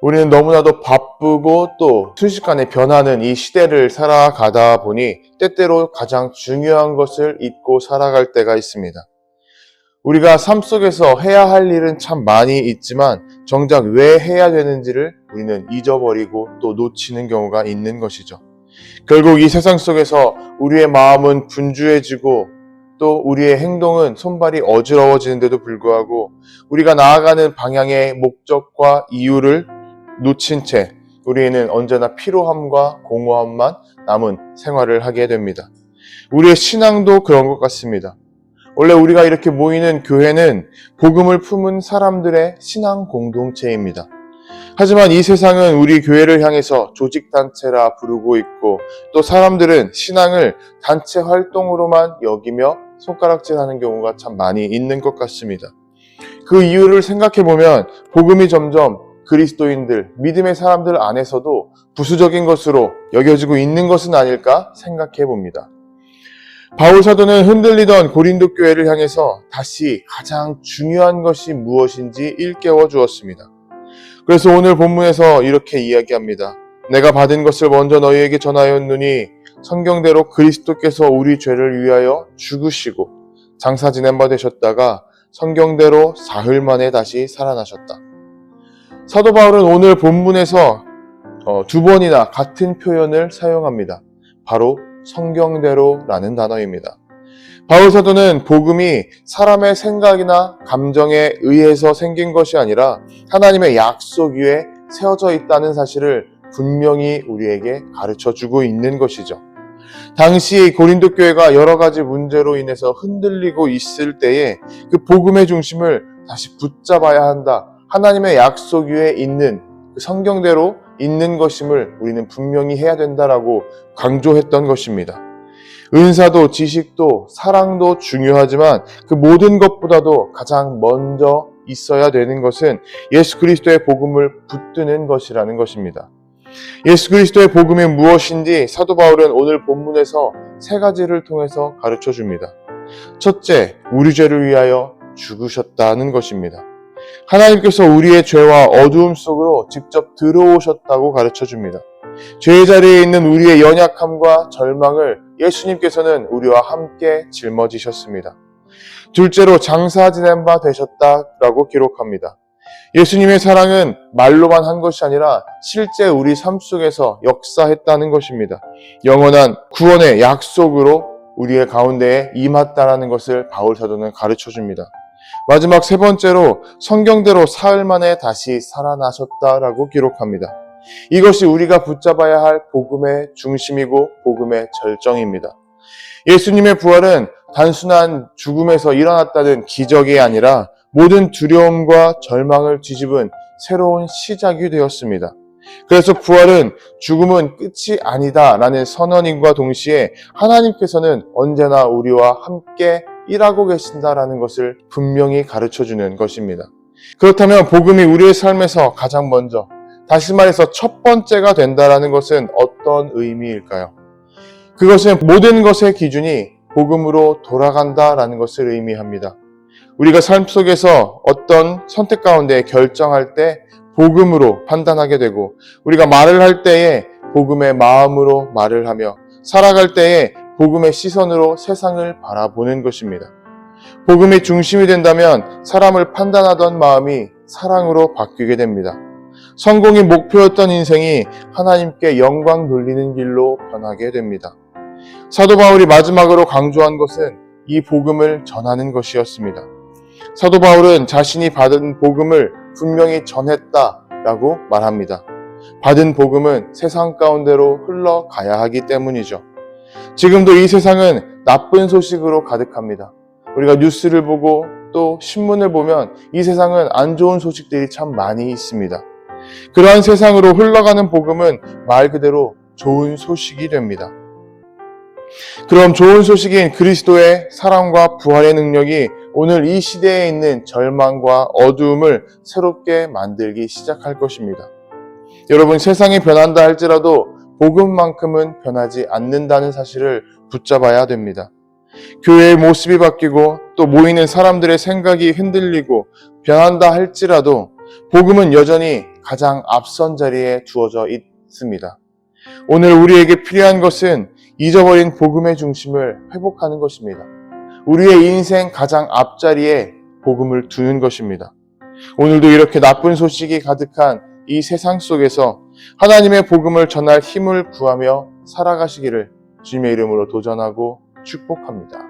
우리는 너무나도 바쁘고 또 순식간에 변하는 이 시대를 살아가다 보니 때때로 가장 중요한 것을 잊고 살아갈 때가 있습니다. 우리가 삶 속에서 해야 할 일은 참 많이 있지만 정작 왜 해야 되는지를 우리는 잊어버리고 또 놓치는 경우가 있는 것이죠. 결국 이 세상 속에서 우리의 마음은 분주해지고 또 우리의 행동은 손발이 어지러워지는데도 불구하고 우리가 나아가는 방향의 목적과 이유를 놓친 채 우리는 언제나 피로함과 공허함만 남은 생활을 하게 됩니다. 우리의 신앙도 그런 것 같습니다. 원래 우리가 이렇게 모이는 교회는 복음을 품은 사람들의 신앙 공동체입니다. 하지만 이 세상은 우리 교회를 향해서 조직단체라 부르고 있고 또 사람들은 신앙을 단체 활동으로만 여기며 손가락질하는 경우가 참 많이 있는 것 같습니다. 그 이유를 생각해보면 복음이 점점 그리스도인들, 믿음의 사람들 안에서도 부수적인 것으로 여겨지고 있는 것은 아닐까 생각해 봅니다. 바울 사도는 흔들리던 고린도 교회를 향해서 다시 가장 중요한 것이 무엇인지 일깨워 주었습니다. 그래서 오늘 본문에서 이렇게 이야기합니다. 내가 받은 것을 먼저 너희에게 전하였노니 성경대로 그리스도께서 우리 죄를 위하여 죽으시고 장사 지낸 바 되셨다가 성경대로 사흘 만에 다시 살아나셨다. 사도 바울은 오늘 본문에서 두 번이나 같은 표현을 사용합니다. 바로 성경대로라는 단어입니다. 바울 사도는 복음이 사람의 생각이나 감정에 의해서 생긴 것이 아니라 하나님의 약속 위에 세워져 있다는 사실을 분명히 우리에게 가르쳐주고 있는 것이죠. 당시 고린도 교회가 여러 가지 문제로 인해서 흔들리고 있을 때에 그 복음의 중심을 다시 붙잡아야 한다. 하나님의 약속 위에 있는 그 성경대로 있는 것임을 우리는 분명히 해야 된다라고 강조했던 것입니다. 은사도 지식도 사랑도 중요하지만 그 모든 것보다도 가장 먼저 있어야 되는 것은 예수 그리스도의 복음을 붙드는 것이라는 것입니다. 예수 그리스도의 복음이 무엇인지 사도 바울은 오늘 본문에서 세 가지를 통해서 가르쳐 줍니다. 첫째, 우리 죄를 위하여 죽으셨다는 것입니다. 하나님께서 우리의 죄와 어두움 속으로 직접 들어오셨다고 가르쳐 줍니다. 죄의 자리에 있는 우리의 연약함과 절망을 예수님께서는 우리와 함께 짊어지셨습니다. 둘째로 장사 지낸 바 되셨다라고 기록합니다. 예수님의 사랑은 말로만 한 것이 아니라 실제 우리 삶 속에서 역사했다는 것입니다. 영원한 구원의 약속으로 우리의 가운데에 임했다라는 것을 바울 사도는 가르쳐 줍니다. 마지막 세 번째로 성경대로 사흘 만에 다시 살아나셨다라고 기록합니다. 이것이 우리가 붙잡아야 할 복음의 중심이고 복음의 절정입니다. 예수님의 부활은 단순한 죽음에서 일어났다는 기적이 아니라 모든 두려움과 절망을 뒤집은 새로운 시작이 되었습니다. 그래서 부활은 죽음은 끝이 아니다라는 선언임과 동시에 하나님께서는 언제나 우리와 함께 일하고 계신다라는 것을 분명히 가르쳐주는 것입니다. 그렇다면 복음이 우리의 삶에서 가장 먼저, 다시 말해서 첫 번째가 된다라는 것은 어떤 의미일까요? 그것은 모든 것의 기준이 복음으로 돌아간다라는 것을 의미합니다. 우리가 삶 속에서 어떤 선택 가운데 결정할 때 복음으로 판단하게 되고 우리가 말을 할 때에 복음의 마음으로 말을 하며 살아갈 때에 복음의 시선으로 세상을 바라보는 것입니다. 복음이 중심이 된다면 사람을 판단하던 마음이 사랑으로 바뀌게 됩니다. 성공이 목표였던 인생이 하나님께 영광 돌리는 길로 변하게 됩니다. 사도 바울이 마지막으로 강조한 것은 이 복음을 전하는 것이었습니다. 사도 바울은 자신이 받은 복음을 분명히 전했다라고 말합니다. 받은 복음은 세상 가운데로 흘러가야 하기 때문이죠. 지금도 이 세상은 나쁜 소식으로 가득합니다. 우리가 뉴스를 보고 또 신문을 보면 이 세상은 안 좋은 소식들이 참 많이 있습니다. 그러한 세상으로 흘러가는 복음은 말 그대로 좋은 소식이 됩니다. 그럼 좋은 소식인 그리스도의 사랑과 부활의 능력이 오늘 이 시대에 있는 절망과 어두움을 새롭게 만들기 시작할 것입니다. 여러분, 세상이 변한다 할지라도 복음만큼은 변하지 않는다는 사실을 붙잡아야 됩니다. 교회의 모습이 바뀌고 또 모이는 사람들의 생각이 흔들리고 변한다 할지라도 복음은 여전히 가장 앞선 자리에 두어져 있습니다. 오늘 우리에게 필요한 것은 잊어버린 복음의 중심을 회복하는 것입니다. 우리의 인생 가장 앞자리에 복음을 두는 것입니다. 오늘도 이렇게 나쁜 소식이 가득한 이 세상 속에서 하나님의 복음을 전할 힘을 구하며 살아가시기를 주님의 이름으로 도전하고 축복합니다.